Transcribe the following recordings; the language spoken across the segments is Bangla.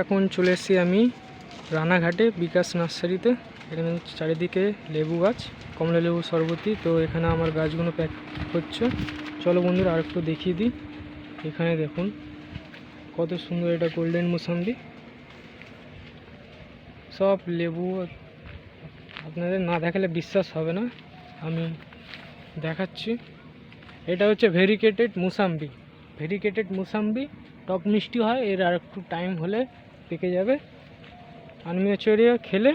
এখন চলে এসেছি আমি রানাঘাটে বিকাশ নার্সারিতে। এখানে চারিদিকে লেবু গাছ, কমলা লেবু শরবতি। তো এখানে আমার গাছগুলো প্যাক হচ্ছে। চলো বন্ধুরা আর একটু দেখিয়ে দিই। এখানে দেখুন কত সুন্দর, এটা গোল্ডেন মুসাম্বি। সব লেবু আপনাদের না দেখালে বিশ্বাস হবে না, আমি দেখাচ্ছি। এটা হচ্ছে ভেরিকেটেড মুসাম্বি। ভেরিকেটেড মুসাম্বি টক মিষ্টি হয়, এর আর একটু টাইম হলে পেকে যাবে। আনম্যাচুরিয়া খেলে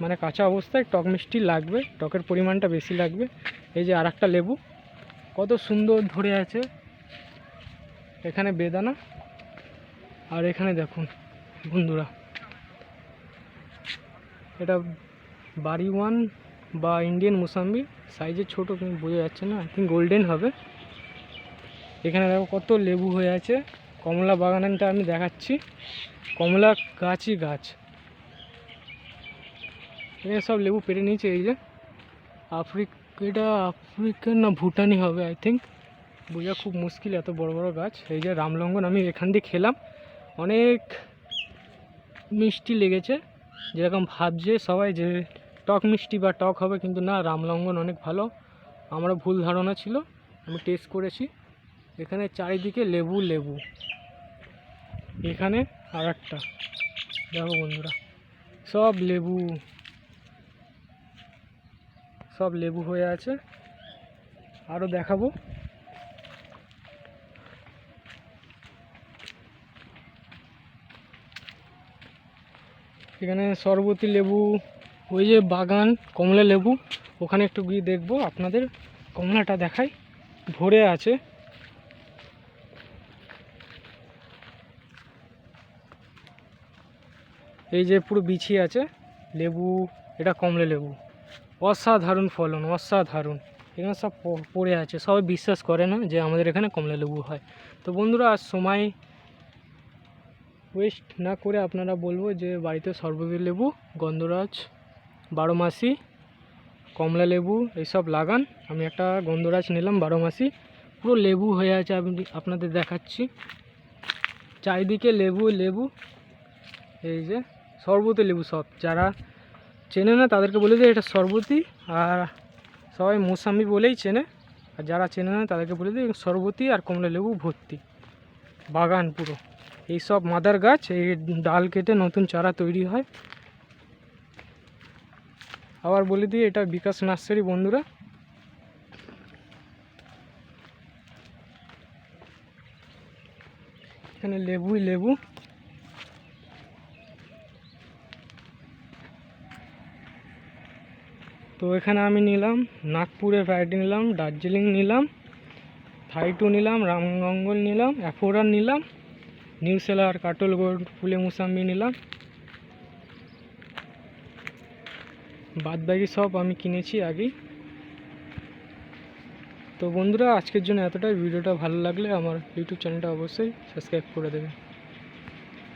মানে কাঁচা অবস্থায় টক মিষ্টি লাগবে, টকের পরিমাণটা বেশি লাগবে। এই যে আর একটা লেবু কত সুন্দর ধরে আছে, এখানে বেদানা। আর এখানে দেখুন বন্ধুরা, এটা বাড়ি ওয়ান বা ইন্ডিয়ান মুসাম্বি, সাইজে ছোট কিন্তু বোঝা যাচ্ছে না, আই থিঙ্ক গোল্ডেন হবে। এখানে দেখো কত লেবু হয়ে আছে। কমলা বাগানটা আমি দেখাচ্ছি, কমলা গাছই গাছ। এখানে সব লেবু পেরে নিয়েছে। এই যে এটা আফ্রিকান না ভুটানি হবে আই থিঙ্ক, বোঝা খুব মুশকিল, এত বড় বড় গাছ। এই যে রামলঙ্গন আমি এখান দিয়ে খেলাম, অনেক মিষ্টি লেগেছে। যেরকম ভাবছে সবাই যে টক মিষ্টি বা টক হবে, কিন্তু না, রামলঙ্গন অনেক ভালো। আমারও ভুল ধারণা ছিল, আমি টেস্ট করেছি। এখানে চারিদিকে লেবু লেবু। এখানে আর একটা দেখো বন্ধুরা, সব লেবু, সব লেবু হয়ে আছে। আরও দেখাবো। এখানে শরবতী লেবু, ওই যে বাগান কমলা লেবু, ওখানে একটু গিয়ে দেখবো, আপনাদের কমলাটা দেখাই, ভরে আছে। এই যে পুরো বিছিয়ে আছে লেবু, এটা কমলা লেবু। অসাধারণ ফলন, অসাধারণ। এখানে সব পড়ে আছে, সবাই বিশ্বাস করে না যে আমাদের এখানে কমলা লেবু হয়। তো বন্ধুরা আর সময় ওয়েস্ট না করে আপনারা বলবো যে বাড়িতে শরবতী লেবু, গন্ধরাজ, বারোমাসি, কমলা লেবু এইসব লাগান। আমি একটা গন্ধরাজ নিলাম বারোমাসি, পুরো লেবু হয়ে আছে। আমি আপনাদের দেখাচ্ছি, চারিদিকে লেবু লেবু। এই যে শরবতী লেবু, সব যারা চেনে না তাদেরকে বলে দিই এটা শরবতী, আর সবাই মৌসাম্বি বলেই চেনে। আর যারা চেনে না তাদেরকে বলে দিই শরবতী আর কমলা লেবু ভর্তি বাগান পুরো। এই সব মাদার গাছ, এই ডাল কেটে নতুন চারা তৈরি হয়। আবার বলে দিই এটা বিকাশ নার্সারি বন্ধুরা। এখানে লেবুই লেবু। তো এখানে আমি নিলাম নাগপুরের ভ্যারাইটি, নিলাম দার্জিলিং, নিলাম থাই2 নিলাম, রামগঙ্গল নিলাম, অ্যাফোরান নিলাম, নিউ সেলার, কাটল গোল্ড, ফুলে মুসাম্বি নিলাম। বাদবাকি সব আমি কিনেছি আগেই। তো বন্ধুরা আজকের জন্য এতটাই। ভিডিওটা ভালো লাগলে আমার ইউটিউব চ্যানেলটা অবশ্যই সাবস্ক্রাইব করে দেবে।